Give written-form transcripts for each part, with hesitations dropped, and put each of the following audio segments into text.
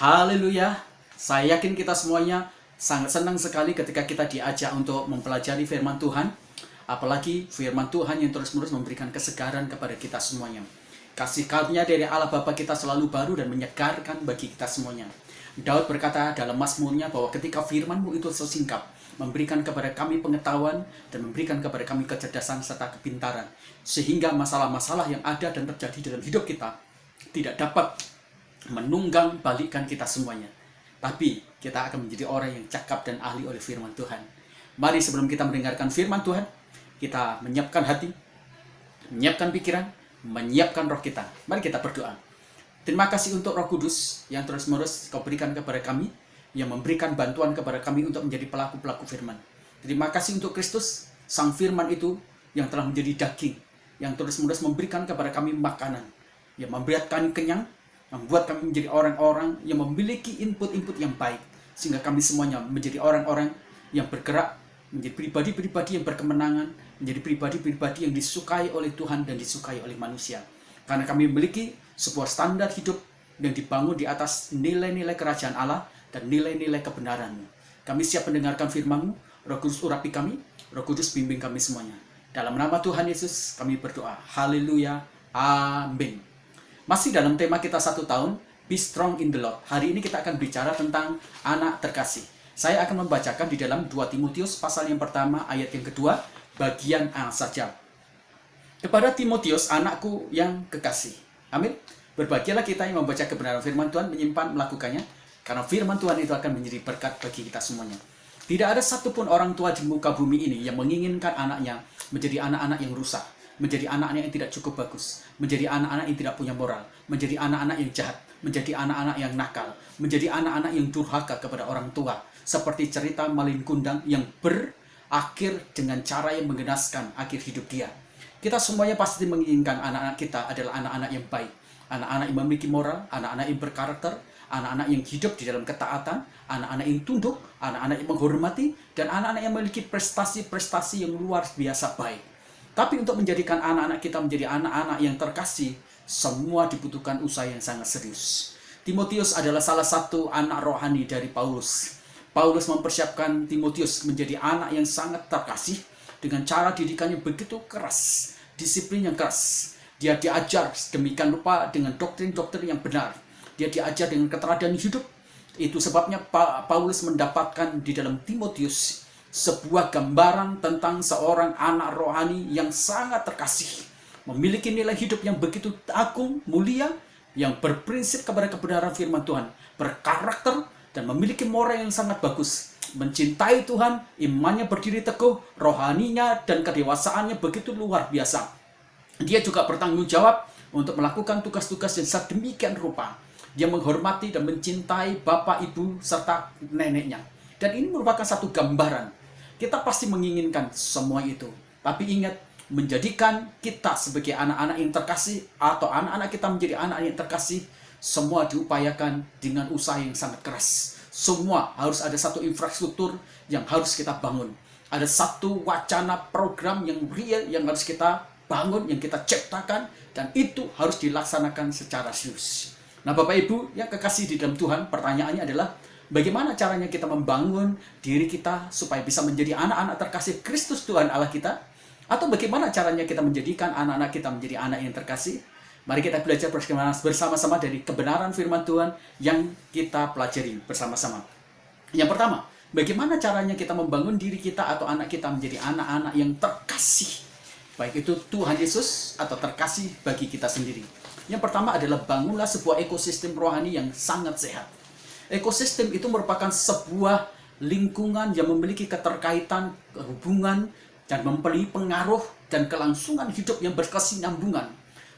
Haleluya. Saya yakin kita semuanya sangat senang sekali ketika kita diajak untuk mempelajari firman Tuhan. Apalagi firman Tuhan yang terus-menerus memberikan kesegaran kepada kita semuanya. Kasih karunia dari Allah Bapa kita selalu baru dan menyegarkan bagi kita semuanya. Daud berkata dalam Mazmurnya bahwa ketika firman-Mu itu sesingkap, memberikan kepada kami pengetahuan dan memberikan kepada kami kecerdasan serta kepintaran. Sehingga masalah-masalah yang ada dan terjadi dalam hidup kita tidak dapat menunggang balikan kita semuanya. Tapi kita akan menjadi orang yang cakap dan ahli oleh firman Tuhan. Mari sebelum kita mendengarkan firman Tuhan, kita menyiapkan hati, menyiapkan pikiran, menyiapkan roh kita. Mari kita berdoa. Terima kasih untuk Roh Kudus yang terus-menerus Kau berikan kepada kami, yang memberikan bantuan kepada kami untuk menjadi pelaku-pelaku firman. Terima kasih untuk Kristus, Sang Firman itu yang telah menjadi daging, yang terus-menerus memberikan kepada kami makanan, yang membuat kami kenyang, membuat kami menjadi orang-orang yang memiliki input-input yang baik, sehingga kami semuanya menjadi orang-orang yang bergerak, menjadi pribadi-pribadi yang berkemenangan, menjadi pribadi-pribadi yang disukai oleh Tuhan dan disukai oleh manusia. Karena kami memiliki sebuah standar hidup yang dibangun di atas nilai-nilai kerajaan Allah dan nilai-nilai kebenaran-Mu. Kami siap mendengarkan firman-Mu. Roh Kudus urapi kami, Roh Kudus bimbing kami semuanya. Dalam nama Tuhan Yesus kami berdoa. Haleluya. Amin. Masih dalam tema kita 1 tahun, Be Strong in the Lord. Hari ini kita akan bicara tentang anak terkasih. Saya akan membacakan di dalam 2 Timotius pasal yang pertama ayat yang kedua, bagian A saja. Kepada Timotius, anakku yang kekasih. Amin. Berbahagialah kita yang membaca kebenaran firman Tuhan, menyimpan, melakukannya, karena firman Tuhan itu akan menjadi berkat bagi kita semuanya. Tidak ada satupun orang tua di muka bumi ini yang menginginkan anaknya menjadi anak-anak yang rusak, menjadi anak-anak yang tidak cukup bagus, menjadi anak-anak yang tidak punya moral, menjadi anak-anak yang jahat, menjadi anak-anak yang nakal, menjadi anak-anak yang durhaka kepada orang tua, seperti cerita Malin Kundang yang berakhir dengan cara yang menggenaskan akhir hidup dia. Kita semuanya pasti menginginkan anak-anak kita adalah anak-anak yang baik, anak-anak yang memiliki moral, anak-anak yang berkarakter, anak-anak yang hidup di dalam ketaatan, anak-anak yang tunduk, anak-anak yang menghormati, dan anak-anak yang memiliki prestasi-prestasi yang luar biasa baik. Tapi untuk menjadikan anak-anak kita menjadi anak-anak yang terkasih, semua dibutuhkan usaha yang sangat serius. Timotius adalah salah satu anak rohani dari Paulus. Paulus mempersiapkan Timotius menjadi anak yang sangat terkasih dengan cara didikannya begitu keras, disiplin yang keras. Dia diajar demikian rupa dengan doktrin-doktrin yang benar. Dia diajar dengan keteladanan hidup. Itu sebabnya Paulus mendapatkan di dalam Timotius sebuah gambaran tentang seorang anak rohani yang sangat terkasih, memiliki nilai hidup yang begitu agung, mulia, yang berprinsip kepada kebenaran firman Tuhan, berkarakter, dan memiliki moral yang sangat bagus, mencintai Tuhan, imannya berdiri teguh, rohaninya dan kedewasaannya begitu luar biasa. Dia juga bertanggung jawab untuk melakukan tugas-tugas yang sedemikian rupa. Dia menghormati dan mencintai bapak, ibu, serta neneknya. Dan ini merupakan satu gambaran. Kita pasti menginginkan semua itu. Tapi ingat, menjadikan kita sebagai anak-anak yang terkasih, atau anak-anak kita menjadi anak yang terkasih, semua diupayakan dengan usaha yang sangat keras. Semua harus ada satu infrastruktur yang harus kita bangun. Ada satu wacana program yang real yang harus kita bangun, yang kita ciptakan, dan itu harus dilaksanakan secara serius. Nah, Bapak Ibu yang kekasih di dalam Tuhan, pertanyaannya adalah bagaimana caranya kita membangun diri kita supaya bisa menjadi anak-anak terkasih Kristus Tuhan Allah kita? Atau bagaimana caranya kita menjadikan anak-anak kita menjadi anak yang terkasih? Mari kita belajar bersama-sama dari kebenaran firman Tuhan yang kita pelajari bersama-sama. Yang pertama, bagaimana caranya kita membangun diri kita atau anak kita menjadi anak-anak yang terkasih? Baik itu Tuhan Yesus atau terkasih bagi kita sendiri. Yang pertama adalah bangunlah sebuah ekosistem rohani yang sangat sehat. Ekosistem itu merupakan sebuah lingkungan yang memiliki keterkaitan, hubungan, dan memberi pengaruh dan kelangsungan hidup yang berkesinambungan.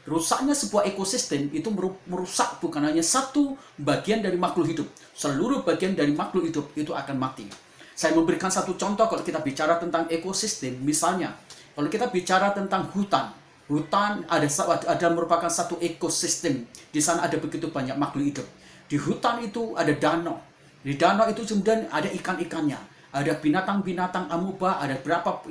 Rusaknya sebuah ekosistem itu merusak bukan hanya satu bagian dari makhluk hidup. Seluruh bagian dari makhluk hidup itu akan mati. Saya memberikan satu contoh kalau kita bicara tentang ekosistem. Misalnya, kalau kita bicara tentang hutan. Hutan ada merupakan satu ekosistem. Di sana ada begitu banyak makhluk hidup. Di hutan itu ada danau. Di danau itu kemudian ada ikan-ikannya. Ada binatang-binatang amuba, ada berapa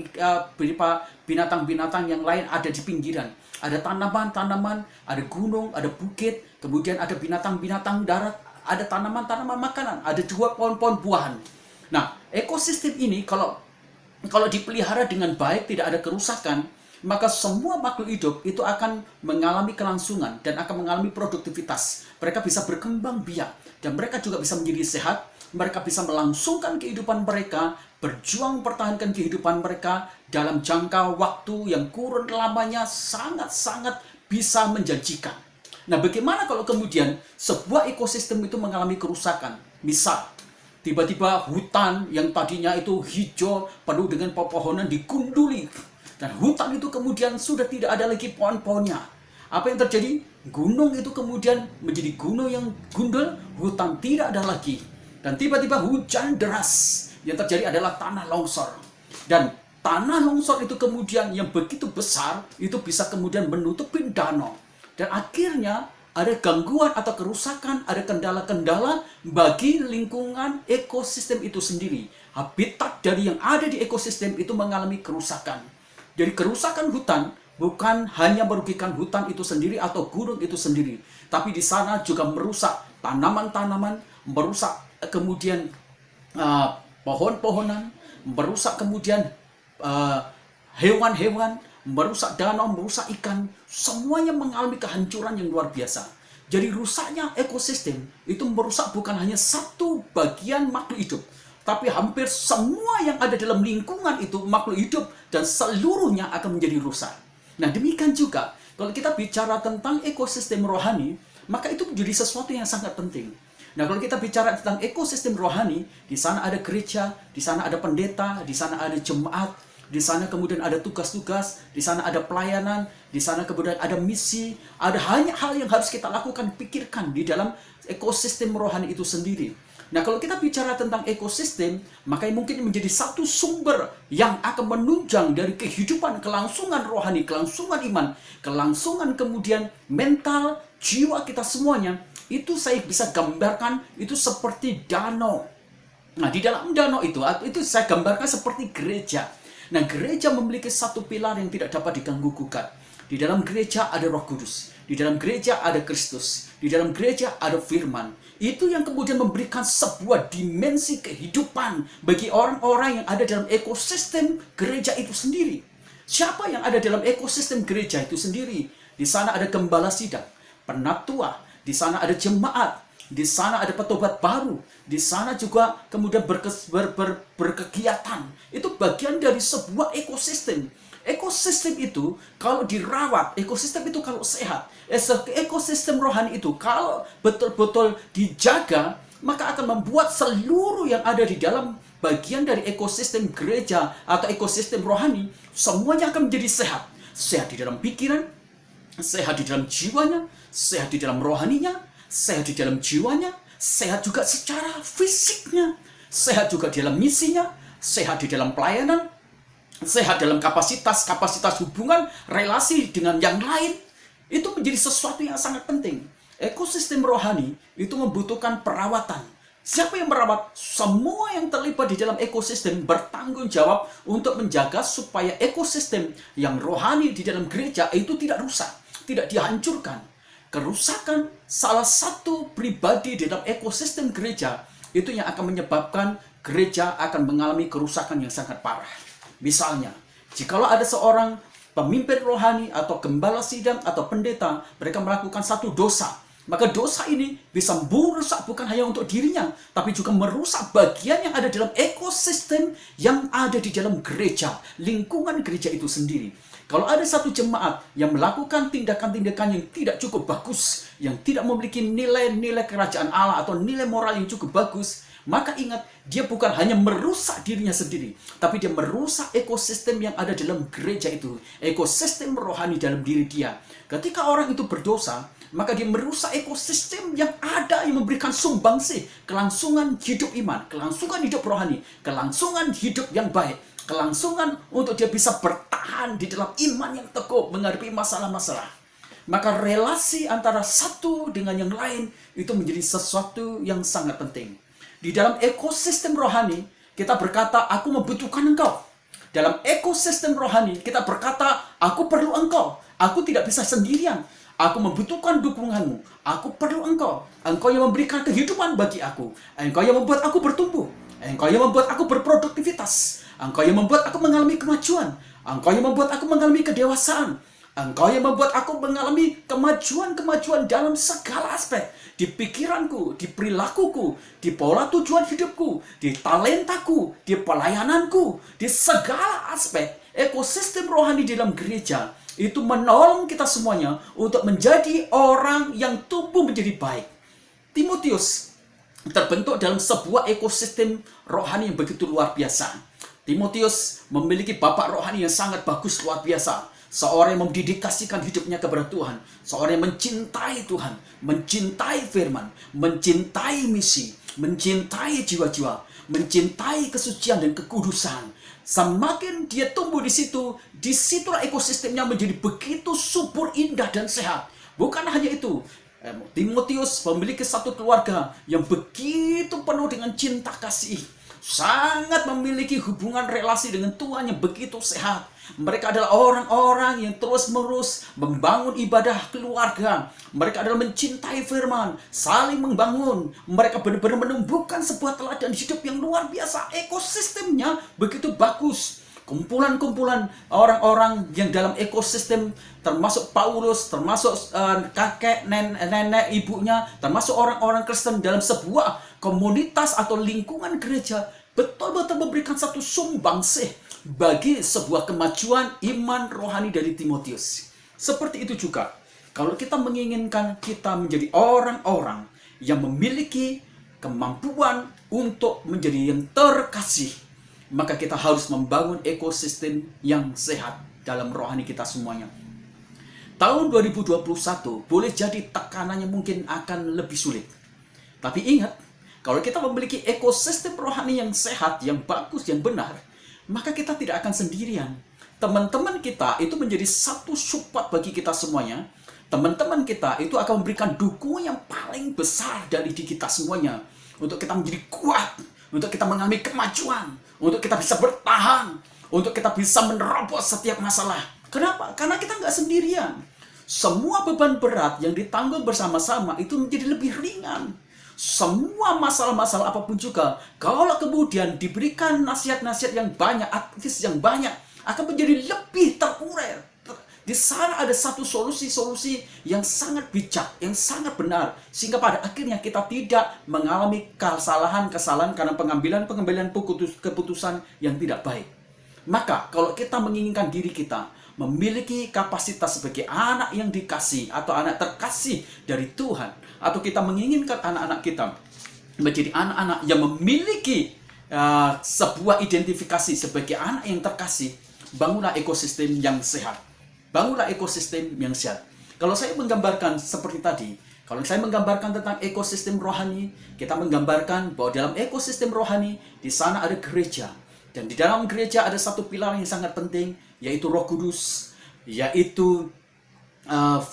binatang-binatang yang lain ada di pinggiran. Ada tanaman-tanaman, ada gunung, ada bukit, kemudian ada binatang-binatang darat, ada tanaman-tanaman makanan, ada juga pohon-pohon buahan. Nah, ekosistem ini kalau dipelihara dengan baik, tidak ada kerusakan, maka semua makhluk hidup itu akan mengalami kelangsungan dan akan mengalami produktivitas. Mereka bisa berkembang biak dan mereka juga bisa menjadi sehat. Mereka bisa melangsungkan kehidupan mereka, berjuang pertahankan kehidupan mereka dalam jangka waktu yang kurun lamanya, sangat-sangat bisa menjanjikan. Nah, bagaimana kalau kemudian sebuah ekosistem itu mengalami kerusakan? Misal, tiba-tiba hutan yang tadinya itu hijau, penuh dengan pepohonan digunduli. Dan hutan itu kemudian sudah tidak ada lagi pohon-pohonnya. Apa yang terjadi? Gunung itu kemudian menjadi gunung yang gundul, hutan tidak ada lagi. Dan tiba-tiba hujan deras. Yang terjadi adalah tanah longsor. Dan tanah longsor itu kemudian yang begitu besar, itu bisa kemudian menutupi danau. Dan akhirnya ada gangguan atau kerusakan, ada kendala-kendala bagi lingkungan ekosistem itu sendiri. Habitat dari yang ada di ekosistem itu mengalami kerusakan. Jadi kerusakan hutan bukan hanya merugikan hutan itu sendiri atau gunung itu sendiri, tapi di sana juga merusak tanaman-tanaman, merusak kemudian pohon-pohonan, merusak kemudian hewan-hewan, merusak danau, merusak ikan, semuanya mengalami kehancuran yang luar biasa. Jadi rusaknya ekosistem itu merusak bukan hanya satu bagian makhluk hidup, tapi hampir semua yang ada dalam lingkungan itu makhluk hidup dan seluruhnya akan menjadi rusak. Nah, demikian juga kalau kita bicara tentang ekosistem rohani, maka itu menjadi sesuatu yang sangat penting. Nah, kalau kita bicara tentang ekosistem rohani, di sana ada gereja, di sana ada pendeta, di sana ada jemaat, di sana kemudian ada tugas-tugas, di sana ada pelayanan, di sana kemudian ada misi, ada banyak hal yang harus kita lakukan, pikirkan di dalam ekosistem rohani itu sendiri. Nah, kalau kita bicara tentang ekosistem, maka mungkin menjadi satu sumber yang akan menunjang dari kehidupan, kelangsungan rohani, kelangsungan iman, kelangsungan kemudian mental, jiwa kita semuanya, itu saya bisa gambarkan itu seperti danau. Nah, di dalam danau itu saya gambarkan seperti gereja. Nah, gereja memiliki satu pilar yang tidak dapat diganggu-gugat. Di dalam gereja ada Roh Kudus. Di dalam gereja ada Kristus. Di dalam gereja ada firman. Itu yang kemudian memberikan sebuah dimensi kehidupan bagi orang-orang yang ada dalam ekosistem gereja itu sendiri. Siapa yang ada dalam ekosistem gereja itu sendiri? Di sana ada gembala sidang, penatua, di sana ada jemaat, di sana ada petobat baru, di sana juga kemudian berkegiatan. Itu bagian dari sebuah ekosistem. Ekosistem itu kalau dirawat, ekosistem itu kalau sehat, ekosistem rohani itu kalau betul-betul dijaga, maka akan membuat seluruh yang ada di dalam bagian dari ekosistem gereja atau ekosistem rohani, semuanya akan menjadi sehat. Sehat di dalam pikiran, sehat di dalam jiwanya, sehat di dalam rohaninya, sehat di dalam jiwanya, sehat juga secara fisiknya, sehat juga di dalam misinya, sehat di dalam pelayanan, sehat dalam kapasitas hubungan, relasi dengan yang lain. Itu menjadi sesuatu yang sangat penting. Ekosistem rohani itu membutuhkan perawatan. Siapa yang merawat? Semua yang terlibat di dalam ekosistem bertanggung jawab untuk menjaga supaya ekosistem yang rohani di dalam gereja itu tidak rusak, tidak dihancurkan. Kerusakan salah satu pribadi di dalam ekosistem gereja itu yang akan menyebabkan gereja akan mengalami kerusakan yang sangat parah. Misalnya, jikalau ada seorang pemimpin rohani atau gembala sidang atau pendeta, mereka melakukan satu dosa, maka dosa ini bisa merusak bukan hanya untuk dirinya, tapi juga merusak bagian yang ada dalam ekosistem yang ada di dalam gereja, lingkungan gereja itu sendiri. Kalau ada satu jemaat yang melakukan tindakan-tindakan yang tidak cukup bagus, yang tidak memiliki nilai-nilai kerajaan Allah atau nilai moral yang cukup bagus, maka ingat, dia bukan hanya merusak dirinya sendiri, tapi dia merusak ekosistem yang ada dalam gereja itu, ekosistem rohani dalam diri dia. Ketika orang itu berdosa, maka dia merusak ekosistem yang ada yang memberikan sumbangsih, kelangsungan hidup iman, kelangsungan hidup rohani, kelangsungan hidup yang baik, kelangsungan untuk dia bisa bertahan di dalam iman yang teguh menghadapi masalah-masalah. Maka relasi antara satu dengan yang lain itu menjadi sesuatu yang sangat penting. Di dalam ekosistem rohani, kita berkata, aku membutuhkan engkau. Dalam ekosistem rohani, kita berkata, aku perlu engkau. Aku tidak bisa sendirian. Aku membutuhkan dukunganmu. Aku perlu engkau. Engkau yang memberikan kehidupan bagi aku. Engkau yang membuat aku bertumbuh. Engkau yang membuat aku berproduktivitas. Engkau yang membuat aku mengalami kemajuan. Engkau yang membuat aku mengalami kedewasaan. Engkau yang membuat aku mengalami kemajuan-kemajuan dalam segala aspek. Di pikiranku, di perilakuku, di pola tujuan hidupku, di talentaku, di pelayananku, di segala aspek ekosistem rohani di dalam gereja itu menolong kita semuanya untuk menjadi orang yang tumbuh menjadi baik. Timotius terbentuk dalam sebuah ekosistem rohani yang begitu luar biasa. Timotius memiliki bapak rohani yang sangat bagus, luar biasa. Seorang yang mendedikasikan hidupnya kepada Tuhan. Seorang yang mencintai Tuhan, mencintai firman, mencintai misi, mencintai jiwa-jiwa, mencintai kesucian dan kekudusan. Semakin dia tumbuh di situ, disitulah ekosistemnya menjadi begitu subur, indah, dan sehat. Bukan hanya itu, Timotius memiliki satu keluarga yang begitu penuh dengan cinta kasih. Sangat memiliki hubungan relasi dengan Tuhan yang begitu sehat. Mereka adalah orang-orang yang terus-menerus membangun ibadah keluarga. Mereka adalah mencintai firman, saling membangun. Mereka benar-benar menumbuhkan sebuah teladan hidup yang luar biasa. Ekosistemnya begitu bagus. Kumpulan-kumpulan orang-orang yang dalam ekosistem, termasuk Paulus, termasuk kakek, nenek, ibunya, termasuk orang-orang Kristen dalam sebuah komunitas atau lingkungan gereja, betul-betul memberikan satu sumbangsih bagi sebuah kemajuan iman rohani dari Timotius. Seperti itu juga, kalau kita menginginkan kita menjadi orang-orang yang memiliki kemampuan untuk menjadi yang terkasih, maka kita harus membangun ekosistem yang sehat dalam rohani kita semuanya. Tahun 2021 boleh jadi tekanannya mungkin akan lebih sulit. Tapi ingat, kalau kita memiliki ekosistem rohani yang sehat, yang bagus, yang benar, maka kita tidak akan sendirian. Teman-teman kita itu menjadi satu support bagi kita semuanya. Teman-teman kita itu akan memberikan dukungan yang paling besar dari kita semuanya. Untuk kita menjadi kuat, untuk kita mengalami kemajuan, untuk kita bisa bertahan, untuk kita bisa menerobos setiap masalah. Kenapa? Karena kita nggak sendirian. Semua beban berat yang ditanggung bersama-sama itu menjadi lebih ringan. Semua masalah-masalah apapun juga, kalau kemudian diberikan nasihat-nasihat yang banyak, advice yang banyak, akan menjadi lebih terurai. Di sana ada satu solusi-solusi yang sangat bijak, yang sangat benar, sehingga pada akhirnya kita tidak mengalami kesalahan-kesalahan karena pengambilan keputusan yang tidak baik. Maka kalau kita menginginkan diri kita memiliki kapasitas sebagai anak yang dikasih atau anak terkasih dari Tuhan, atau kita menginginkan anak-anak kita menjadi anak-anak yang memiliki sebuah identifikasi sebagai anak yang terkasih, bangunlah ekosistem yang sehat. Bangunlah ekosistem yang sehat. Kalau saya menggambarkan seperti tadi, kalau saya menggambarkan tentang ekosistem rohani, kita menggambarkan bahwa dalam ekosistem rohani, di sana ada gereja. Dan di dalam gereja ada satu pilar yang sangat penting, yaitu Roh Kudus, yaitu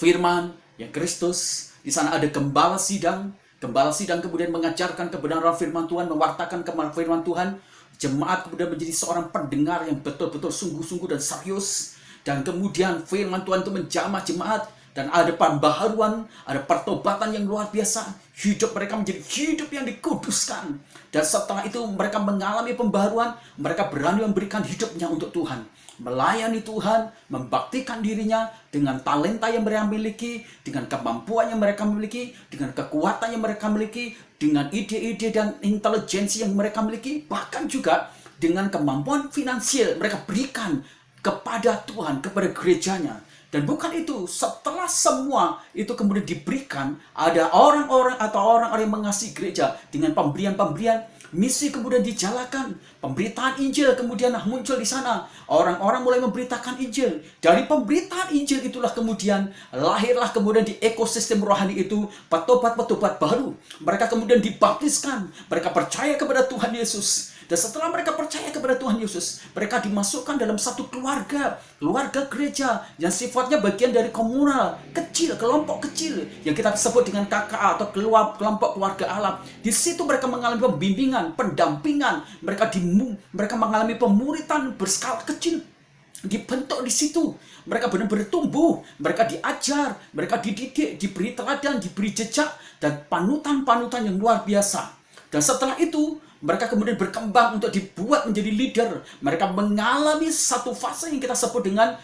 firman, yang Kristus. Di sana ada gembala sidang. Gembala sidang kemudian mengajarkan kebenaran firman Tuhan, mewartakan firman Tuhan. Jemaat kemudian menjadi seorang pendengar yang betul-betul sungguh-sungguh dan serius. Dan kemudian firman Tuhan itu menjamah jemaat. Dan ada pembaharuan, ada pertobatan yang luar biasa. Hidup mereka menjadi hidup yang dikuduskan. Dan setelah itu mereka mengalami pembaharuan, mereka berani memberikan hidupnya untuk Tuhan. Melayani Tuhan, membaktikan dirinya dengan talenta yang mereka miliki, dengan kemampuan yang mereka miliki, dengan kekuatan yang mereka miliki, dengan ide-ide dan intelijensi yang mereka miliki, bahkan juga dengan kemampuan finansial mereka berikan kepada Tuhan, kepada gerejanya. Dan bukan itu, setelah semua itu kemudian diberikan, ada orang-orang atau orang-orang yang mengasihi gereja dengan pemberian-pemberian, misi kemudian dijalankan, pemberitaan Injil kemudian muncul di sana. Orang-orang mulai memberitakan Injil. Dari pemberitaan Injil itulah kemudian lahirlah kemudian di ekosistem rohani itu petobat-petobat baru. Mereka kemudian dibaptiskan, mereka percaya kepada Tuhan Yesus. Dan setelah mereka percaya kepada Tuhan Yesus, mereka dimasukkan dalam satu keluarga gereja yang sifatnya bagian dari komunal, kecil, kelompok kecil yang kita sebut dengan KKA atau kelompok keluarga Allah. Di situ mereka mengalami pembimbingan, pendampingan, mereka mengalami pemuritan berskala kecil. dibentuk di situ. Mereka benar-benar tumbuh, mereka diajar, mereka dididik, diberi teladan, diberi jejak, dan panutan-panutan yang luar biasa. Dan setelah itu, mereka kemudian berkembang untuk dibuat menjadi leader. Mereka mengalami satu fase yang kita sebut dengan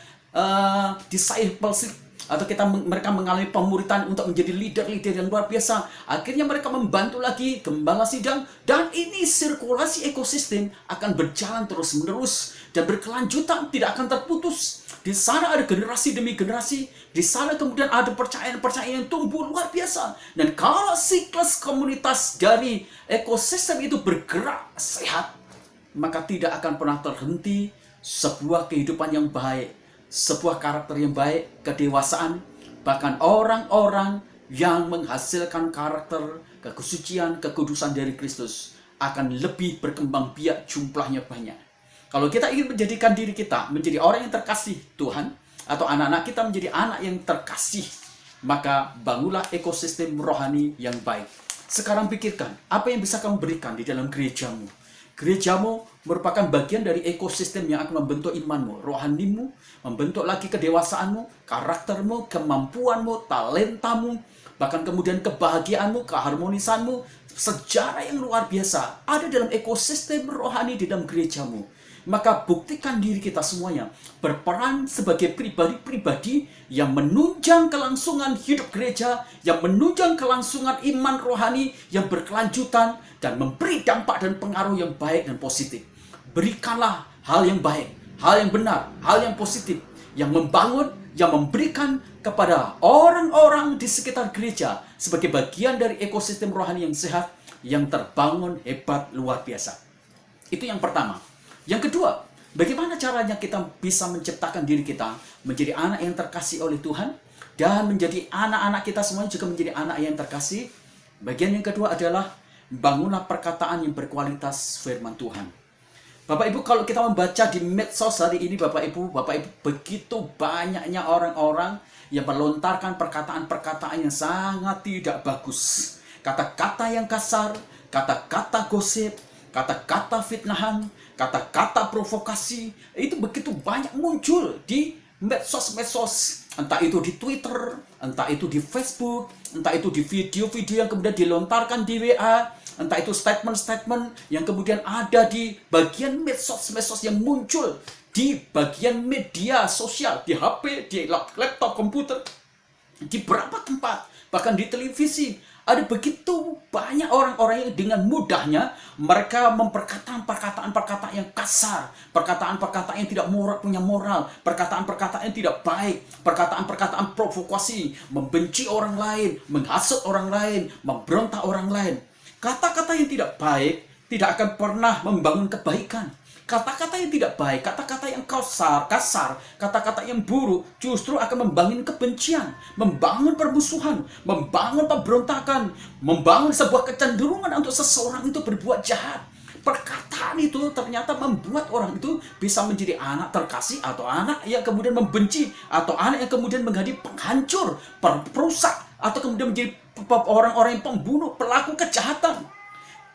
discipleship, atau mereka mengalami pemuritan untuk menjadi leader-leader yang luar biasa. Akhirnya mereka membantu lagi gembala sidang, dan ini sirkulasi ekosistem akan berjalan terus-menerus dan berkelanjutan, tidak akan terputus. Di sana ada generasi demi generasi, di sana kemudian ada percayaan-percayaan yang tumbuh luar biasa. Dan kalau siklus komunitas dari ekosistem itu bergerak sehat, maka tidak akan pernah terhenti sebuah kehidupan yang baik, sebuah karakter yang baik, kedewasaan, bahkan orang-orang yang menghasilkan karakter, kesucian, kekudusan dari Kristus akan lebih berkembang biak, jumlahnya banyak. Kalau kita ingin menjadikan diri kita menjadi orang yang terkasih Tuhan, atau anak-anak kita menjadi anak yang terkasih, maka bangunlah ekosistem rohani yang baik. Sekarang pikirkan, apa yang bisa kamu berikan di dalam gerejamu? Gerejamu merupakan bagian dari ekosistem yang akan membentuk imanmu, rohanimu, membentuk lagi kedewasaanmu, karaktermu, kemampuanmu, talentamu, bahkan kemudian kebahagiaanmu, keharmonisanmu. Sejarah yang luar biasa ada dalam ekosistem rohani di dalam gerejamu. Maka buktikan diri kita semuanya berperan sebagai pribadi-pribadi yang menunjang kelangsungan hidup gereja, yang menunjang kelangsungan iman rohani yang berkelanjutan dan memberi dampak dan pengaruh yang baik dan positif. Berikanlah hal yang baik, hal yang benar, hal yang positif, yang membangun, yang memberikan kepada orang-orang di sekitar gereja sebagai bagian dari ekosistem rohani yang sehat, yang terbangun hebat luar biasa. Itu yang pertama. Yang kedua, bagaimana caranya kita bisa menciptakan diri kita menjadi anak yang terkasih oleh Tuhan, dan menjadi anak-anak kita semuanya juga menjadi anak yang terkasih? Bagian yang kedua adalah bangunlah perkataan yang berkualitas firman Tuhan. Bapak Ibu, kalau kita membaca di medsos hari ini, Bapak Ibu, begitu banyaknya orang-orang yang melontarkan perkataan-perkataan yang sangat tidak bagus. Kata-kata yang kasar, kata-kata gosip, kata-kata fitnahan, kata-kata provokasi, itu begitu banyak muncul di medsos-medsos. Entah itu di Twitter, entah itu di Facebook, entah itu di video-video yang kemudian dilontarkan di WA, entah itu statement-statement yang kemudian ada di bagian medsos-medsos yang muncul di bagian media sosial, di HP, di laptop, komputer, di beberapa tempat, bahkan di televisi. Ada begitu banyak orang-orang yang dengan mudahnya mereka memperkatakan perkataan-perkataan yang kasar, perkataan-perkataan yang tidak punya moral, perkataan-perkataan yang tidak baik, perkataan-perkataan provokasi, membenci orang lain, menghasut orang lain, memberontak orang lain. Kata-kata yang tidak baik tidak akan pernah membangun kebaikan. Kata-kata yang tidak baik, kata-kata yang kasar, kata-kata yang buruk justru akan membangun kebencian, membangun permusuhan, membangun pemberontakan, membangun sebuah kecenderungan untuk seseorang itu berbuat jahat. Perkataan itu ternyata membuat orang itu bisa menjadi anak terkasih, atau anak yang kemudian membenci, atau anak yang kemudian menjadi penghancur, perusak, atau kemudian menjadi orang-orang yang pembunuh, pelaku kejahatan.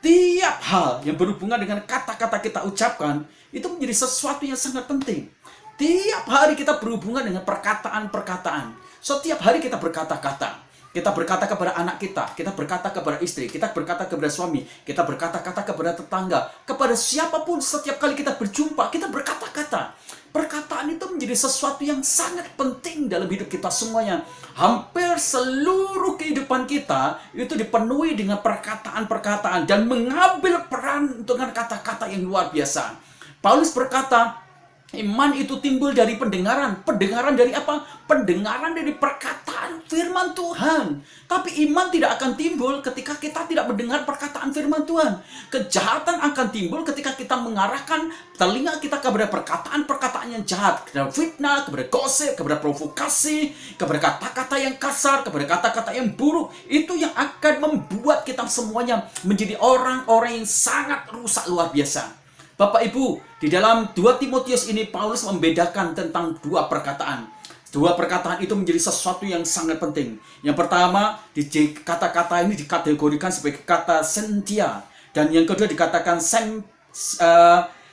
Tiap hal yang berhubungan dengan kata-kata kita ucapkan itu menjadi sesuatu yang sangat penting. Tiap hari kita berhubungan dengan perkataan-perkataan. Setiap hari kita berkata-kata. Kita berkata kepada anak kita berkata kepada istri, kita berkata kepada suami, kita berkata-kata kepada tetangga, kepada siapapun. Setiap kali kita berjumpa, kita berkata-kata. Perkataan itu menjadi sesuatu yang sangat penting dalam hidup kita semuanya. Hampir seluruh kehidupan kita itu dipenuhi dengan perkataan-perkataan dan mengambil peran dengan kata-kata yang luar biasa. Paulus berkata, iman itu timbul dari pendengaran. Pendengaran dari apa? Pendengaran dari perkataan firman Tuhan. Tapi iman tidak akan timbul ketika kita tidak mendengar perkataan firman Tuhan. Kejahatan akan timbul ketika kita mengarahkan telinga kita kepada perkataan-perkataan yang jahat, kepada fitnah, kepada gosip, kepada provokasi, kepada kata-kata yang kasar, kepada kata-kata yang buruk. Itu yang akan membuat kita semuanya menjadi orang-orang yang sangat rusak luar biasa. Bapak Ibu, di dalam 2 Timotius ini Paulus membedakan tentang dua perkataan. Dua perkataan itu menjadi sesuatu yang sangat penting. Yang pertama, kata-kata ini dikategorikan sebagai kata sentia. Dan yang kedua dikatakan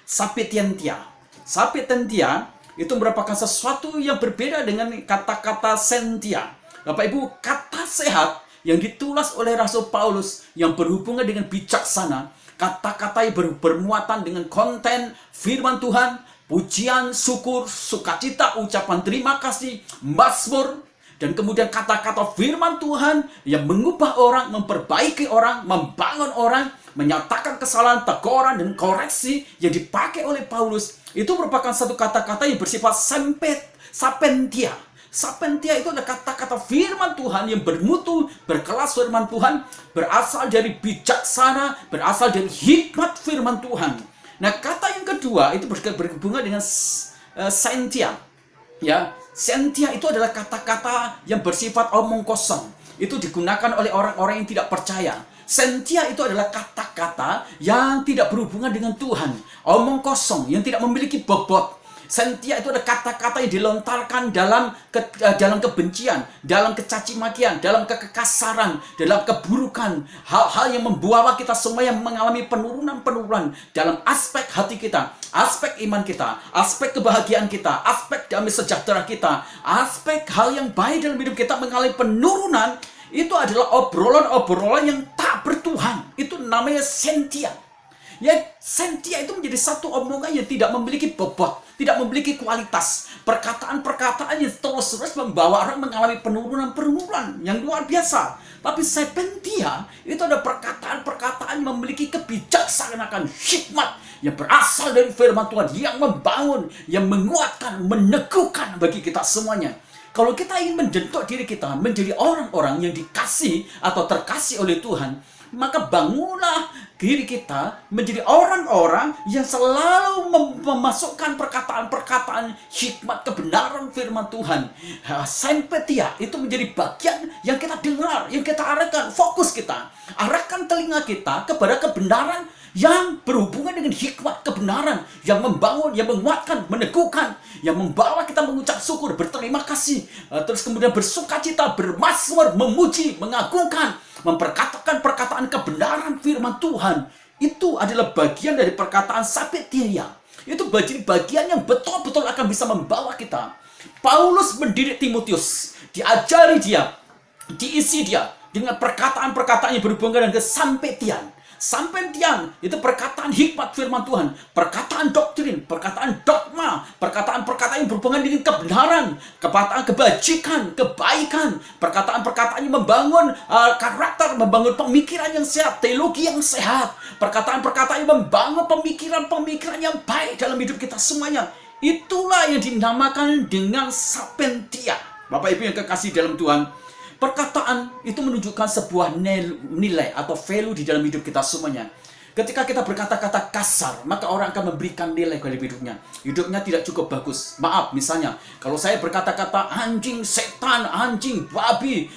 sapitientia. Sapitientia itu merupakan sesuatu yang berbeda dengan kata-kata sentia. Bapak Ibu, kata sehat yang ditulis oleh Rasul Paulus yang berhubungan dengan bijaksana, kata-kata yang bermuatan dengan konten firman Tuhan, pujian, syukur, sukacita, ucapan terima kasih, mazmur, dan kemudian kata-kata firman Tuhan yang mengubah orang, memperbaiki orang, membangun orang, menyatakan kesalahan, teguran, dan koreksi yang dipakai oleh Paulus, itu merupakan satu kata-kata yang bersifat sapentia. Sapentia itu adalah kata-kata firman Tuhan yang bermutu, berkelas firman Tuhan, berasal dari bijaksana, berasal dari hikmat firman Tuhan. Nah, kata yang kedua itu berhubungan dengan sentia. Ya, sentia itu adalah kata-kata yang bersifat omong kosong. Itu digunakan oleh orang-orang yang tidak percaya. Sentia itu adalah kata-kata yang tidak berhubungan dengan Tuhan, omong kosong yang tidak memiliki bobot. Sentia itu adalah kata-kata yang dilontarkan dalam kebencian, dalam kecacimakian, dalam kekasaran, dalam keburukan, hal-hal yang membawa kita semua yang mengalami penurunan dalam aspek hati kita, aspek iman kita, aspek kebahagiaan kita, aspek damai sejahtera kita, aspek hal yang baik dalam hidup kita mengalami penurunan. Itu adalah obrolan-obrolan yang tak bertuhan. Itu namanya sentia. Ya, sentia itu menjadi satu omongan yang tidak memiliki bobot, tidak memiliki kualitas. Perkataan-perkataan yang terus-terus membawa orang mengalami penurunan yang luar biasa. Tapi sapentia itu ada perkataan-perkataan yang memiliki kebijaksanaan, hikmat yang berasal dari firman Tuhan, yang membangun, yang menguatkan, meneguhkan bagi kita semuanya. Kalau kita ingin menjentuk diri kita menjadi orang-orang yang dikasih atau terkasih oleh Tuhan, maka bangunlah diri kita menjadi orang-orang yang selalu memasukkan perkataan-perkataan hikmat kebenaran firman Tuhan. Sapentia itu menjadi bagian yang kita dengar, yang kita arahkan fokus kita. Arahkan telinga kita kepada kebenaran yang berhubungan dengan hikmat kebenaran, yang membangun, yang menguatkan, meneguhkan, yang membawa kita mengucap syukur, berterima kasih, terus kemudian bersukacita, bermazmur, memuji, mengagungkan, memperkatakan perkataan kebenaran firman Tuhan. Itu adalah bagian dari perkataan sapentia. Itu bagian yang betul-betul akan bisa membawa kita. Paulus mendidik Timotius, diajari dia, diisi dia dengan perkataan-perkataan yang berhubungan dengan kesampetian. Sampentian itu perkataan hikmat firman Tuhan, perkataan doktrin, perkataan dogma, perkataan-perkataan yang berhubungan dengan kebenaran, perkataan kebajikan, kebaikan, perkataan-perkataan yang membangun karakter, membangun pemikiran yang sehat, teologi yang sehat, perkataan-perkataan yang membangun pemikiran-pemikiran yang baik dalam hidup kita semuanya. Itulah yang dinamakan dengan sapentia. Bapak Ibu yang kekasih dalam Tuhan, perkataan itu menunjukkan sebuah nilai atau value di dalam hidup kita semuanya. Ketika kita berkata-kata kasar, maka orang akan memberikan nilai kepada hidupnya. Hidupnya tidak cukup bagus. Maaf, misalnya, kalau saya berkata-kata anjing, setan, anjing, babi,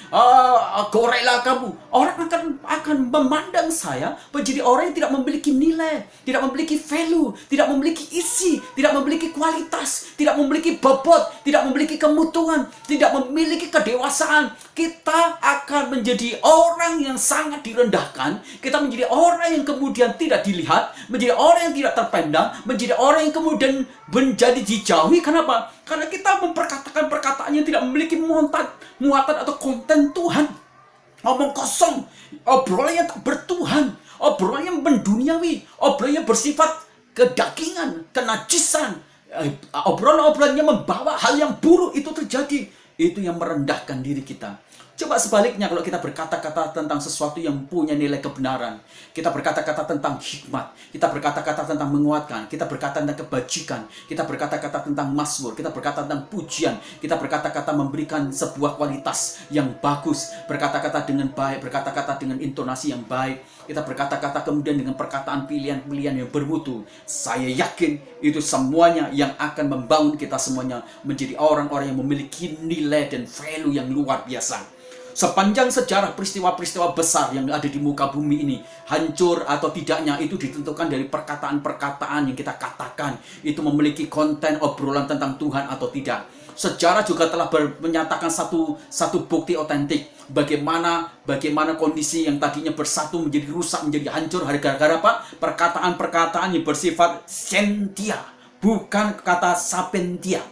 gorela kamu, orang akan memandang saya menjadi orang yang tidak memiliki nilai, tidak memiliki value, tidak memiliki isi, tidak memiliki kualitas, tidak memiliki bobot, tidak memiliki kemutuan, tidak memiliki kedewasaan. Kita akan menjadi orang yang sangat direndahkan. Kita menjadi orang yang kemudian tidak dilihat, menjadi orang yang tidak terpandang, menjadi orang yang kemudian menjadi dijauhi. Kenapa? Karena kita memperkatakan perkataan yang tidak memiliki muatan atau konten Tuhan. Omong kosong, obrolan yang tak bertuhan, obrolan yang menduniawi, obrolan yang bersifat kedagingan, kenajisan, obrolan-obrolan yang membawa hal yang buruk itu terjadi. Itu yang merendahkan diri kita. Coba sebaliknya, kalau kita berkata-kata tentang sesuatu yang punya nilai kebenaran, kita berkata-kata tentang hikmat, kita berkata-kata tentang menguatkan, kita berkata tentang kebajikan, kita berkata-kata tentang mazmur, kita berkata tentang pujian, kita berkata-kata memberikan sebuah kualitas yang bagus, berkata-kata dengan baik, berkata-kata dengan intonasi yang baik, kita berkata-kata kemudian dengan perkataan pilihan-pilihan yang bermutu. Saya yakin itu semuanya yang akan membangun kita semuanya menjadi orang-orang yang memiliki nilai dan value yang luar biasa. Sepanjang sejarah peristiwa-peristiwa besar yang ada di muka bumi ini, hancur atau tidaknya itu ditentukan dari perkataan-perkataan yang kita katakan. Itu memiliki konten obrolan tentang Tuhan atau tidak. Sejarah juga telah menyatakan satu bukti otentik. Bagaimana kondisi yang tadinya bersatu menjadi rusak, menjadi hancur. Gara-gara apa? Perkataan-perkataan yang bersifat sentia, bukan kata sapentia.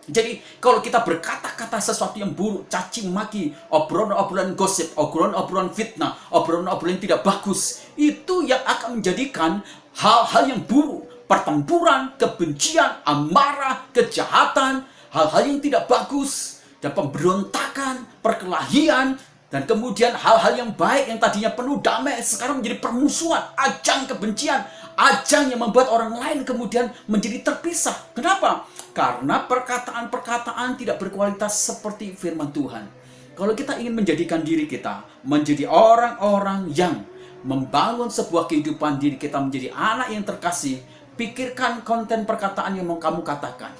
Jadi kalau kita berkata-kata sesuatu yang buruk, caci maki, obrolan-obrolan gosip, obrolan-obrolan fitnah, obrolan-obrolan yang tidak bagus, itu yang akan menjadikan hal-hal yang buruk, pertempuran, kebencian, amarah, kejahatan, hal-hal yang tidak bagus, dan pemberontakan, perkelahian, dan kemudian hal-hal yang baik yang tadinya penuh damai sekarang menjadi permusuhan, ajang kebencian, ajang yang membuat orang lain kemudian menjadi terpisah. Kenapa? Karena perkataan-perkataan tidak berkualitas seperti firman Tuhan. Kalau kita ingin menjadikan diri kita menjadi orang-orang yang membangun sebuah kehidupan diri kita menjadi anak yang terkasih, pikirkan konten perkataan yang mau kamu katakan.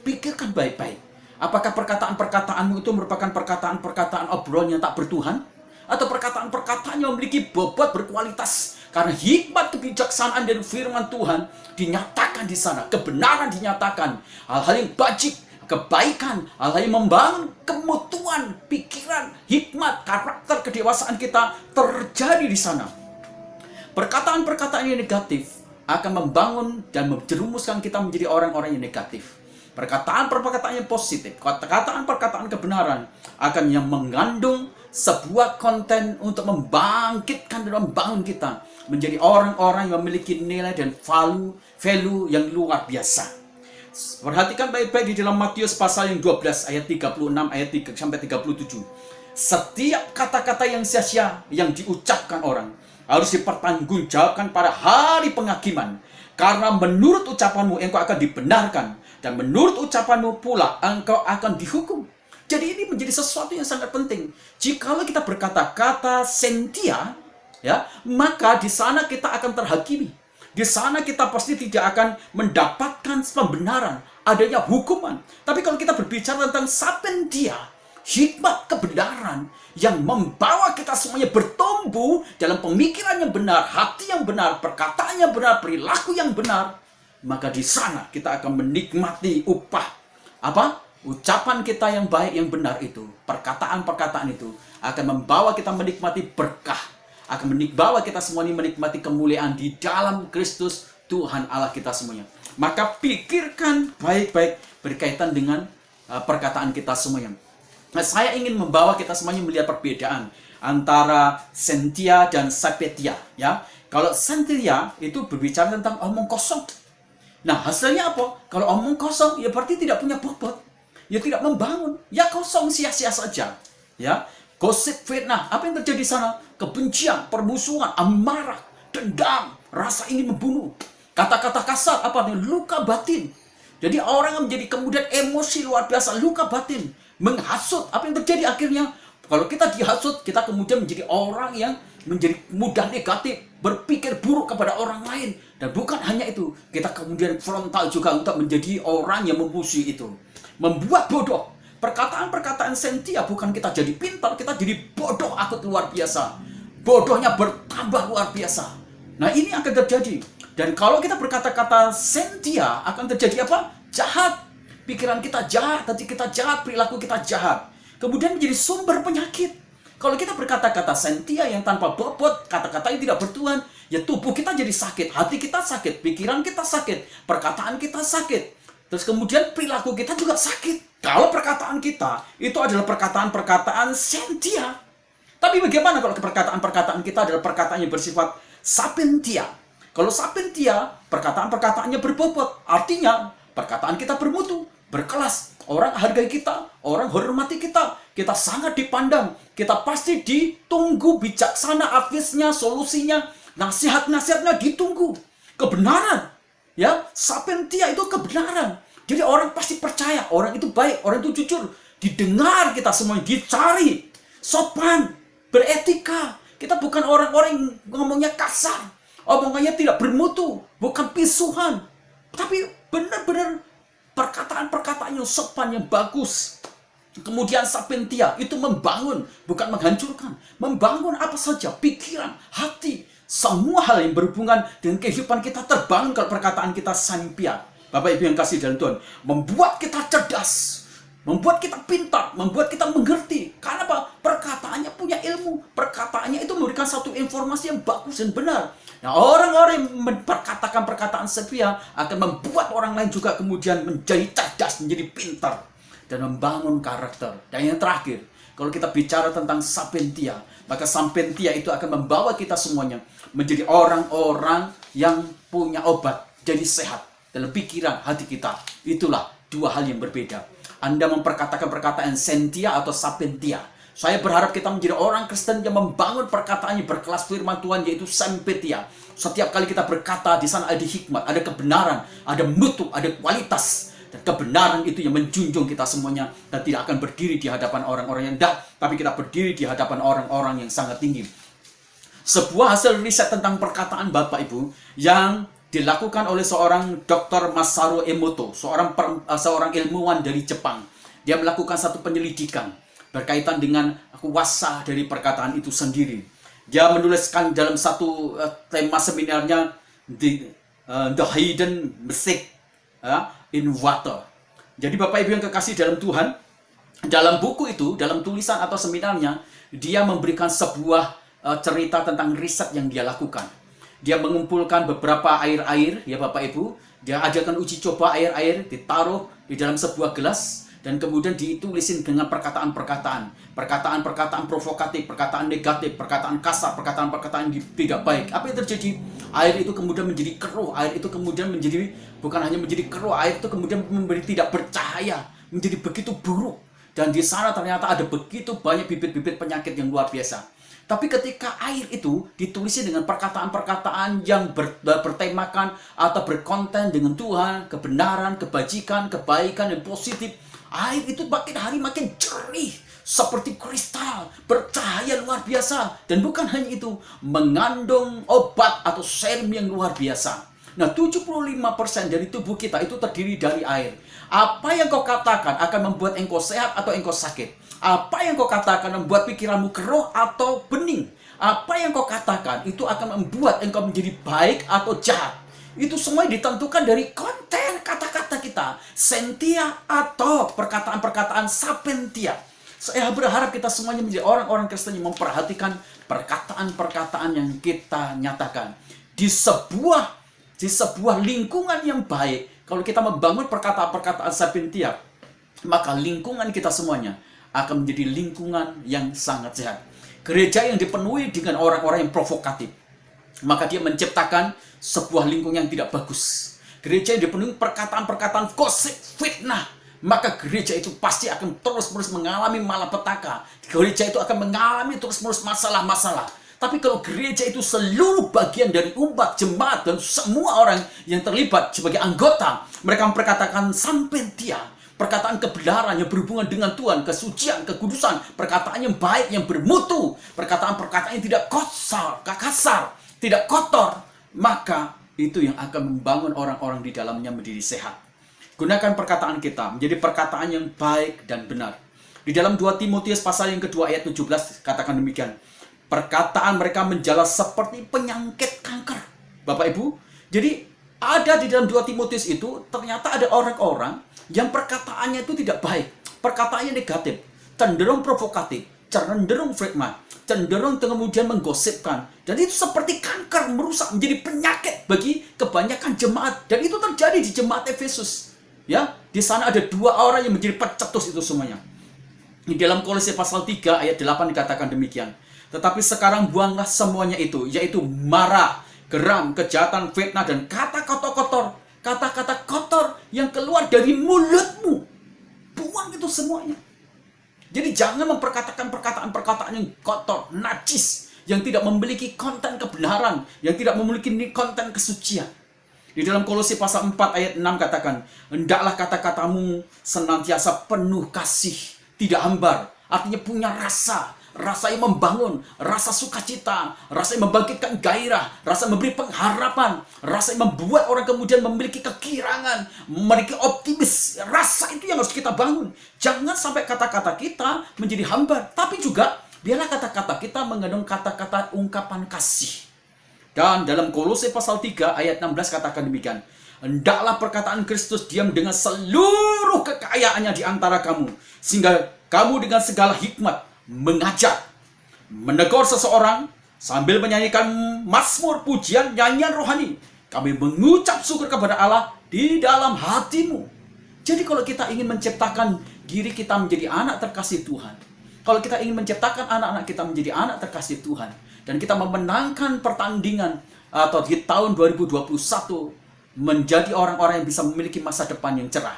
Pikirkan baik-baik. Apakah perkataan-perkataanmu itu merupakan perkataan-perkataan obrolan yang tak bertuhan? Atau perkataan-perkataan yang memiliki bobot berkualitas? Karena hikmat kebijaksanaan dari firman Tuhan dinyatakan di sana. Kebenaran dinyatakan. Hal-hal yang bajik, kebaikan, hal-hal yang membangun kemutuan, pikiran, hikmat, karakter, kedewasaan kita terjadi di sana. Perkataan-perkataan yang negatif akan membangun dan menjerumuskan kita menjadi orang-orang yang negatif. Perkataan-perkataan yang positif, perkataan-perkataan kebenaran akan yang mengandung sebuah konten untuk membangkitkan dan membangun kita menjadi orang-orang yang memiliki nilai dan value yang luar biasa. Perhatikan baik-baik di dalam Matius pasal yang 12 ayat 36 ayat 3 sampai 37. Setiap kata-kata yang sia-sia yang diucapkan orang harus dipertanggungjawabkan pada hari penghakiman. Karena menurut ucapanmu engkau akan dibenarkan, dan menurut ucapanmu pula engkau akan dihukum. Jadi ini menjadi sesuatu yang sangat penting. Jikalau kita berkata-kata sentia, ya, maka di sana kita akan terhakimi. Di sana kita pasti tidak akan mendapatkan pembenaran, adanya hukuman. Tapi kalau kita berbicara tentang sapentia, hikmat kebenaran yang membawa kita semuanya bertumbuh dalam pemikiran yang benar, hati yang benar, perkataan yang benar, perilaku yang benar, maka di sana kita akan menikmati upah ucapan kita yang baik, yang benar itu, perkataan-perkataan itu akan membawa kita menikmati berkah, akan membawa kita semuanya menikmati kemuliaan di dalam Kristus Tuhan Allah kita semuanya. Maka pikirkan baik-baik berkaitan dengan perkataan kita semuanya. Nah, saya ingin membawa kita semuanya melihat perbedaan antara sentia dan sapetia, ya. Kalau sentia itu berbicara tentang omong kosong. Nah, hasilnya apa? Kalau omong kosong, ya berarti tidak punya bobot. Ya tidak membangun. Ya kosong, sia-sia saja. Ya, gosip, fitnah. Apa yang terjadi di sana? Kebencian, permusuhan, amarah, dendam, rasa ingin membunuh. Kata-kata kasar, luka batin. Jadi orang yang menjadi kemudian emosi luar biasa, luka batin. Menghasut. Apa yang terjadi akhirnya? Kalau kita dihasut, kita kemudian menjadi orang yang menjadi mudah negatif, berpikir buruk kepada orang lain. Dan bukan hanya itu, kita kemudian frontal juga untuk menjadi orang yang memusuhi itu. Membuat bodoh. Perkataan-perkataan sentia bukan kita jadi pintar, kita jadi bodoh akut luar biasa. Bodohnya bertambah luar biasa. Nah, ini akan terjadi. Dan kalau kita berkata-kata sentia, akan terjadi apa? Jahat. Pikiran kita jahat, hati kita jahat, perilaku kita jahat. Kemudian menjadi sumber penyakit. Kalau kita berkata-kata sentia yang tanpa bobot, kata-kata yang tidak bertuhan, ya tubuh kita jadi sakit, hati kita sakit, pikiran kita sakit, perkataan kita sakit. Terus kemudian perilaku kita juga sakit. Kalau perkataan kita itu adalah perkataan-perkataan sentia. Tapi bagaimana kalau perkataan-perkataan kita adalah perkataan yang bersifat sapentia? Kalau sapentia, perkataan-perkataannya berbobot. Artinya, perkataan kita bermutu, berkelas. Orang hargai kita, orang hormati kita. Kita sangat dipandang. Kita pasti ditunggu bijaksana advice-nya, solusinya, nasihat-nasihatnya ditunggu. Kebenaran. Ya, sapentia itu kebenaran. Jadi orang pasti percaya, orang itu baik, orang itu jujur. Didengar kita semuanya, dicari. Sopan, beretika. Kita bukan orang-orang yang ngomongnya kasar. Omongannya tidak bermutu, bukan pisuhan. Tapi benar-benar perkataan-perkataan yang sopan, yang bagus. Kemudian sapentia itu membangun, bukan menghancurkan. Membangun apa saja, pikiran, hati. Semua hal yang berhubungan dengan kehidupan kita terbangun kalau perkataan kita sampia. Bapak Ibu yang kasih dalam Tuhan, membuat kita cerdas, membuat kita pintar, membuat kita mengerti. Karena apa? Perkataannya punya ilmu. Perkataannya itu memberikan satu informasi yang bagus dan benar. Nah, orang-orang yang memperkatakan perkataan setia akan membuat orang lain juga kemudian menjadi cerdas, menjadi pintar. dan membangun karakter. Dan yang terakhir, kalau kita bicara tentang sapientia, maka sapientia itu akan membawa kita semuanya menjadi orang-orang yang punya obat, jadi sehat dalam pikiran hati kita. Itulah dua hal yang berbeda. Anda memperkatakan perkataan sentia atau sapientia. Saya berharap kita menjadi orang Kristen yang membangun perkataannya berkelas firman Tuhan, yaitu sapientia. Setiap kali kita berkata, di sana ada hikmat, ada kebenaran, ada mutu, ada kualitas. Dan kebenaran itu yang menjunjung kita semuanya, dan tidak akan berdiri di hadapan orang-orang yang rendah, tapi kita berdiri di hadapan orang-orang yang sangat tinggi. Sebuah hasil riset tentang perkataan Bapak Ibu yang dilakukan oleh seorang Dr. Masaru Emoto, seorang ilmuwan dari Jepang. Dia melakukan satu penyelidikan berkaitan dengan kuasa dari perkataan itu sendiri. Dia menuliskan dalam satu tema seminarnya The Hidden Message in Water. Jadi Bapak Ibu yang kekasih dalam Tuhan, dalam buku itu, dalam tulisan atau seminarnya, dia memberikan sebuah cerita tentang riset yang dia lakukan. Dia mengumpulkan beberapa air-air, ya Bapak Ibu. Dia ajarkan uji coba air-air, ditaruh di dalam sebuah gelas, dan kemudian ditulisin dengan perkataan-perkataan. Perkataan-perkataan provokatif, perkataan negatif, perkataan kasar, perkataan-perkataan tidak baik. Apa yang terjadi? Air itu kemudian menjadi keruh. Air itu kemudian menjadi, bukan hanya menjadi keruh, air itu kemudian tidak bercahaya, menjadi begitu buruk. Dan di sana ternyata ada begitu banyak bibit-bibit penyakit yang luar biasa. Tapi ketika air itu ditulisnya dengan perkataan-perkataan yang bertemakan atau berkonten dengan Tuhan, kebenaran, kebajikan, kebaikan, dan positif, air itu makin hari makin jernih, seperti kristal, bercahaya luar biasa. Dan bukan hanya itu, mengandung obat atau serum yang luar biasa. Nah, 75% dari tubuh kita itu terdiri dari air. Apa yang kau katakan akan membuat engkau sehat atau engkau sakit. Apa yang kau katakan membuat pikiranmu keruh atau bening. Apa yang kau katakan itu akan membuat engkau menjadi baik atau jahat. Itu semua ditentukan dari konten kata-kata kita. Sentia atau perkataan-perkataan sapientia. Saya berharap kita semuanya menjadi orang-orang Kristen yang memperhatikan perkataan-perkataan yang kita nyatakan. Di sebuah lingkungan yang baik, kalau kita membangun perkataan-perkataan sapientia, maka lingkungan kita semuanya akan menjadi lingkungan yang sangat sehat. Gereja yang dipenuhi dengan orang-orang yang provokatif, maka dia menciptakan sebuah lingkungan yang tidak bagus. Gereja yang dipenuhi perkataan-perkataan gosip, fitnah, maka gereja itu pasti akan terus-menerus mengalami malapetaka. Gereja itu akan mengalami terus-menerus masalah-masalah. Tapi kalau gereja itu seluruh bagian dari umat, jemaat, dan semua orang yang terlibat sebagai anggota, mereka memperkatakan sapientia, perkataan kebenaran yang berhubungan dengan Tuhan, kesucian, kekudusan, perkataan yang baik, yang bermutu, perkataan-perkataan yang tidak kasar, tidak kotor, maka itu yang akan membangun orang-orang di dalamnya menjadi sehat. Gunakan perkataan kita menjadi perkataan yang baik dan benar. Di dalam 2 Timotius pasal yang kedua ayat 17 katakan demikian. Perkataan mereka menjala seperti penyakit kanker. Bapak Ibu, jadi ada di dalam 2 Timotius itu ternyata ada orang-orang yang perkataannya itu tidak baik, perkataannya negatif, cenderung provokatif, cenderung fitnah, cenderung kemudian menggosipkan, dan itu seperti kanker merusak menjadi penyakit bagi kebanyakan jemaat, dan itu terjadi di jemaat Efesus. Ya, di sana ada 2 orang yang menjadi pencetus itu semuanya. Di dalam Kolose pasal 3 ayat 8 dikatakan demikian. Tetapi sekarang buanglah semuanya itu, yaitu marah, geram, kejahatan, fitnah, dan kata-kata kotor. Kata-kata kotor yang keluar dari mulutmu. Buang itu semuanya. Jadi jangan memperkatakan perkataan-perkataan yang kotor, najis, yang tidak memiliki konten kebenaran, yang tidak memiliki konten kesucian. Di dalam Kolose pasal 4 ayat 6 katakan, hendaklah kata-katamu senantiasa penuh kasih, tidak hambar. Artinya punya rasa yang membangun, rasa sukacita, rasa yang membangkitkan gairah, rasa memberi pengharapan, rasa yang membuat orang kemudian memiliki kegirangan, memiliki optimis. Rasa itu yang harus kita bangun. Jangan sampai kata-kata kita menjadi hambar, tapi juga biarlah kata-kata kita mengandung kata-kata ungkapan kasih. Dan dalam Kolose pasal 3 ayat 16 katakan demikian. Hendaklah perkataan Kristus diam dengan seluruh kekayaannya di antara kamu, sehingga kamu dengan segala hikmat mengajak, menegur seseorang sambil menyanyikan mazmur, pujian, nyanyian rohani. Kami mengucap syukur kepada Allah di dalam hatimu. Jadi kalau kita ingin menciptakan diri kita menjadi anak terkasih Tuhan, kalau kita ingin menciptakan anak-anak kita menjadi anak terkasih Tuhan, dan kita memenangkan pertandingan atau di tahun 2021 menjadi orang-orang yang bisa memiliki masa depan yang cerah,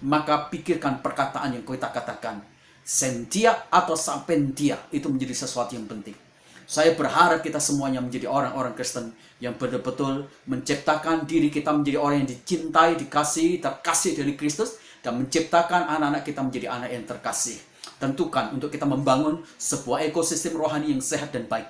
maka pikirkan perkataan yang kita katakan. Sentia atau sapentia itu menjadi sesuatu yang penting. Saya berharap kita semuanya menjadi orang-orang Kristen yang betul-betul menciptakan diri kita menjadi orang yang dicintai, dikasihi, terkasih dari Kristus, dan menciptakan anak-anak kita menjadi anak yang terkasih. Tentukan untuk kita membangun sebuah ekosistem rohani yang sehat dan baik.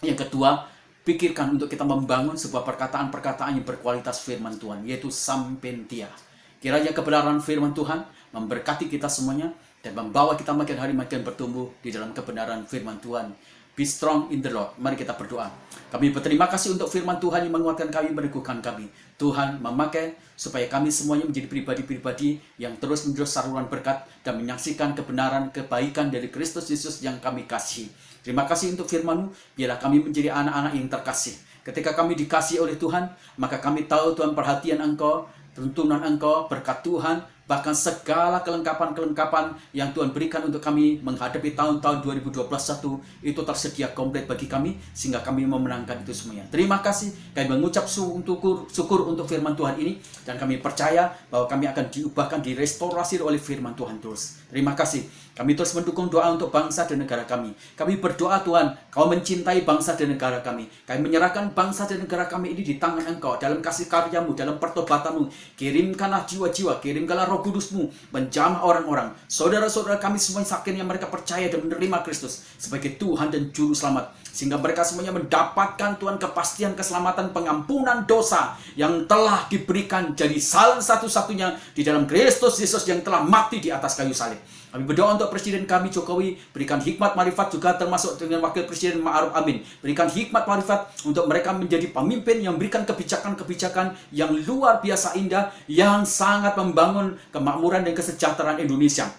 Yang kedua, pikirkan untuk kita membangun sebuah perkataan-perkataan yang berkualitas firman Tuhan, yaitu sampentia. Kiranya kebenaran firman Tuhan memberkati kita semuanya dan membawa kita makin hari makin bertumbuh di dalam kebenaran firman Tuhan. Be strong in the Lord. Mari kita berdoa. Kami berterima kasih untuk firman Tuhan yang menguatkan kami, meneguhkan kami. Tuhan memakai supaya kami semuanya menjadi pribadi-pribadi yang terus-menerus saluran berkat dan menyaksikan kebenaran, kebaikan dari Kristus Yesus yang kami kasihi. Terima kasih untuk firman-Mu. Biarlah kami menjadi anak-anak yang terkasih. Ketika kami dikasihi oleh Tuhan, maka kami tahu Tuhan perhatian Engkau, tuntunan Engkau, berkat Tuhan, bahkan segala kelengkapan-kelengkapan yang Tuhan berikan untuk kami menghadapi tahun-tahun 2021 itu tersedia komplit bagi kami, sehingga kami memenangkan itu semuanya. Terima kasih, kami mengucap syukur untuk firman Tuhan ini, dan kami percaya bahwa kami akan diubahkan, direstorasi oleh firman Tuhan terus. Terima kasih. Kami terus mendukung doa untuk bangsa dan negara kami. Kami berdoa Tuhan, Kau mencintai bangsa dan negara kami. Kami menyerahkan bangsa dan negara kami ini di tangan Engkau, dalam kasih karya-Mu, dalam pertobatan-Mu. Kirimkanlah jiwa-jiwa, kirimkanlah Roh Kudus-Mu, menjamah orang-orang. Saudara-saudara kami semua yang mereka percaya dan menerima Kristus sebagai Tuhan dan Juru Selamat. Sehingga mereka semuanya mendapatkan Tuhan kepastian keselamatan, pengampunan dosa yang telah diberikan jadi salah satu-satunya di dalam Kristus Yesus yang telah mati di atas kayu salib. Kami berdoa untuk Presiden kami Jokowi, berikan hikmat marifat juga termasuk dengan Wakil Presiden Ma'ruf Amin. Berikan hikmat marifat untuk mereka menjadi pemimpin yang berikan kebijakan-kebijakan yang luar biasa indah, yang sangat membangun kemakmuran dan kesejahteraan Indonesia.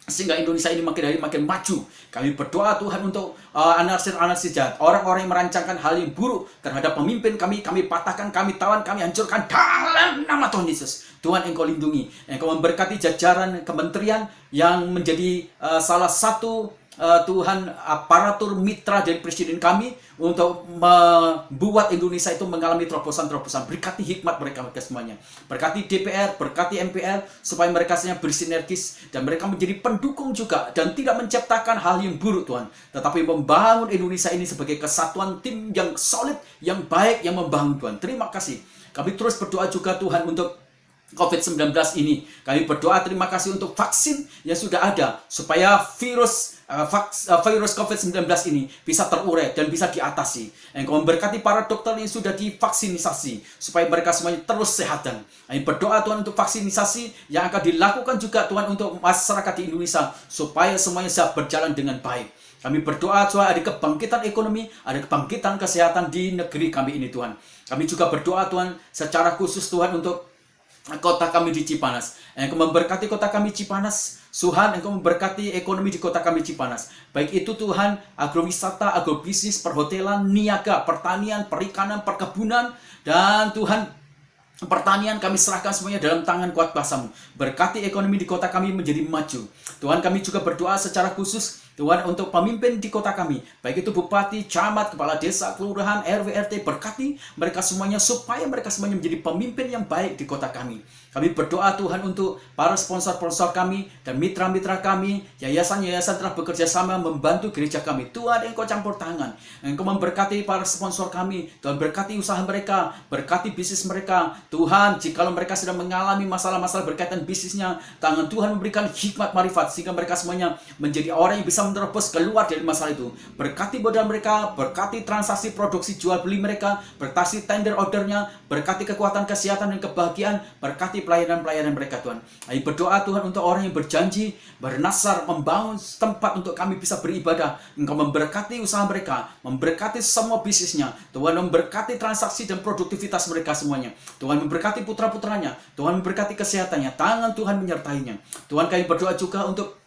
Sehingga Indonesia ini makin hari makin maju. Kami berdoa Tuhan untuk anarsis-anarsis jahat, orang-orang yang merancangkan hal yang buruk terhadap pemimpin kami patahkan, kami tawan, kami hancurkan dalam nama Tuhan Yesus. Tuhan Engkau lindungi, Engkau memberkati jajaran kementerian yang menjadi salah satu Tuhan aparatur mitra dari Presiden kami untuk membuat Indonesia itu mengalami terobosan-terobosan. Berkati hikmat mereka semuanya. Berkati DPR, berkati MPR, supaya mereka semuanya bersinergis dan mereka menjadi pendukung juga dan tidak menciptakan hal yang buruk Tuhan, tetapi membangun Indonesia ini sebagai kesatuan tim yang solid, yang baik, yang membangun Tuhan. Terima kasih. Kami terus berdoa juga Tuhan untuk COVID-19 ini. Kami berdoa terima kasih untuk vaksin yang sudah ada, supaya virus COVID-19 ini bisa terurai dan bisa diatasi. Engkau memberkati para dokter yang sudah divaksinisasi, supaya mereka semuanya terus sehat. Dan kami berdoa Tuhan untuk vaksinisasi yang akan dilakukan juga Tuhan untuk masyarakat di Indonesia, supaya semuanya bisa berjalan dengan baik. Kami berdoa Tuhan ada kebangkitan ekonomi, ada kebangkitan kesehatan di negeri kami ini Tuhan. Kami juga berdoa Tuhan secara khusus Tuhan untuk kota kami di Cipanas. Engkau memberkati kota kami Cipanas. Tuhan, Engkau memberkati ekonomi di kota kami Cipanas. Baik itu Tuhan, agrowisata, agrobisnis, perhotelan, niaga, pertanian, perikanan, perkebunan, dan Tuhan, pertanian kami serahkan semuanya dalam tangan kuat kuasa-Mu. Berkati ekonomi di kota kami menjadi maju. Tuhan, kami juga berdoa secara khusus Tuhan untuk pemimpin di kota kami, baik itu bupati, camat, kepala desa, kelurahan, RW, RT, berkati mereka semuanya supaya mereka semuanya menjadi pemimpin yang baik di kota kami. Kami berdoa Tuhan untuk para sponsor-sponsor kami dan mitra-mitra kami, yayasan-yayasan telah bekerja sama membantu gereja kami. Tuhan, Engkau campur tangan. Engkau memberkati para sponsor kami. Tuhan, berkati usaha mereka, berkati bisnis mereka. Tuhan, jikalau mereka sedang mengalami masalah-masalah berkaitan bisnisnya, tangan Tuhan memberikan hikmat marifat sehingga mereka semuanya menjadi orang yang bisa menerobos keluar dari masalah itu. Berkati modal mereka, berkati transaksi produksi jual beli mereka, berkati tender ordernya, berkati kekuatan kesehatan dan kebahagiaan, berkati pelayanan-pelayanan mereka Tuhan. Kami berdoa Tuhan untuk orang yang berjanji, bernasar, membangun tempat untuk kami bisa beribadah. Engkau memberkati usaha mereka, memberkati semua bisnisnya. Tuhan memberkati transaksi dan produktivitas mereka semuanya. Tuhan memberkati putra-putranya, Tuhan memberkati kesehatannya, tangan Tuhan menyertainya. Tuhan, kami berdoa juga untuk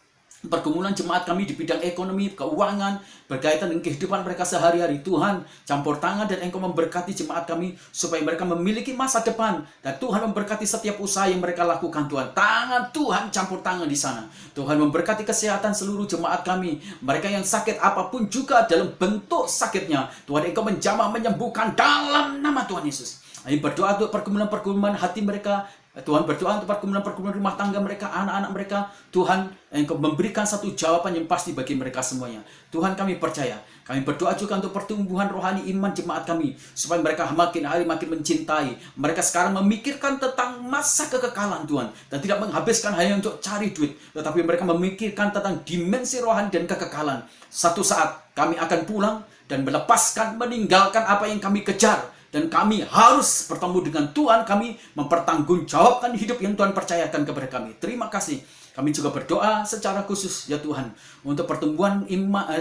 pergumulan jemaat kami di bidang ekonomi, keuangan, berkaitan dengan kehidupan mereka sehari-hari. Tuhan, campur tangan dan Engkau memberkati jemaat kami, supaya mereka memiliki masa depan. Dan Tuhan memberkati setiap usaha yang mereka lakukan, Tuhan. Tangan Tuhan campur tangan di sana. Tuhan memberkati kesehatan seluruh jemaat kami. Mereka yang sakit apapun juga dalam bentuk sakitnya, Tuhan Engkau menjamah menyembuhkan dalam nama Tuhan Yesus. Kami berdoa untuk pergumulan-pergumulan hati mereka. Tuhan, berdoa untuk pergumulan-pergumulan rumah tangga mereka, anak-anak mereka. Tuhan, Engkau memberikan satu jawaban yang pasti bagi mereka semuanya. Tuhan, kami percaya. Kami berdoa juga untuk pertumbuhan rohani iman jemaat kami, supaya mereka makin hari makin mencintai. Mereka sekarang memikirkan tentang masa kekekalan, Tuhan, dan tidak menghabiskan hanya untuk cari duit, tetapi mereka memikirkan tentang dimensi rohani dan kekekalan. Satu saat kami akan pulang dan melepaskan, meninggalkan apa yang kami kejar. Dan kami harus bertemu dengan Tuhan, kami mempertanggungjawabkan hidup yang Tuhan percayakan kepada kami. Terima kasih. Kami juga berdoa secara khusus, ya Tuhan, untuk pertumbuhan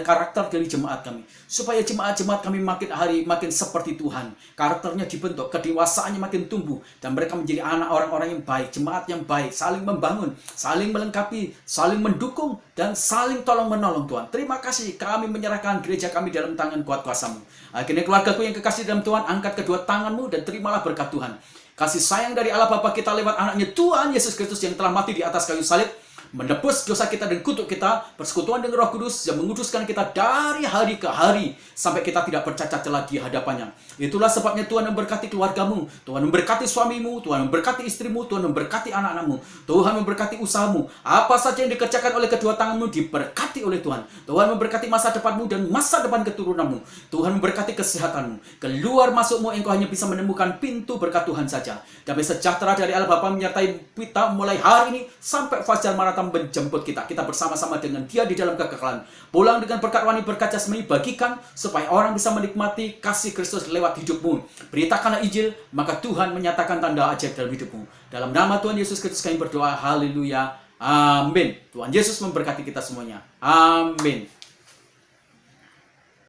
karakter dari jemaat kami. Supaya jemaat-jemaat kami makin hari makin seperti Tuhan. Karakternya dibentuk, kedewasaannya makin tumbuh. Dan mereka menjadi anak orang-orang yang baik, jemaat yang baik, saling membangun, saling melengkapi, saling mendukung, dan saling tolong-menolong, Tuhan. Terima kasih, kami menyerahkan gereja kami dalam tangan kuat kuasa-Mu. Akhirnya keluargaku yang kekasih dalam Tuhan, angkat kedua tangan-Mu dan terimalah berkat Tuhan. Kasih sayang dari Allah Bapa kita lewat anaknya Tuhan Yesus Kristus yang telah mati di atas kayu salib, menebus dosa kita dan kutuk kita, persekutuan dengan Roh Kudus yang menguduskan kita dari hari ke hari sampai kita tidak bercacat celah di hadapannya. Itulah sebabnya Tuhan memberkati keluargamu, Tuhan memberkati suamimu, Tuhan memberkati istrimu, Tuhan memberkati anak-anakmu, Tuhan memberkati usahamu. Apa saja yang dikerjakan oleh kedua tanganmu diberkati oleh Tuhan. Tuhan memberkati masa depanmu dan masa depan keturunanmu. Tuhan memberkati kesehatanmu. Keluar masukmu engkau hanya bisa menemukan pintu berkat Tuhan saja. Damai sejahtera dari Allah Bapa menyertai kita mulai hari ini sampai fajar maranatha menjemput kita. Kita bersama-sama dengan Dia di dalam kekekalan. Pulang dengan berkat rohani, berkat jasmani, bagikan supaya orang bisa menikmati kasih Kristus lewat hidupmu. Beritakanlah Injil, maka Tuhan menyatakan tanda ajaib dalam hidupmu. Dalam nama Tuhan Yesus Kristus kami berdoa. Haleluya. Amin. Tuhan Yesus memberkati kita semuanya. Amin.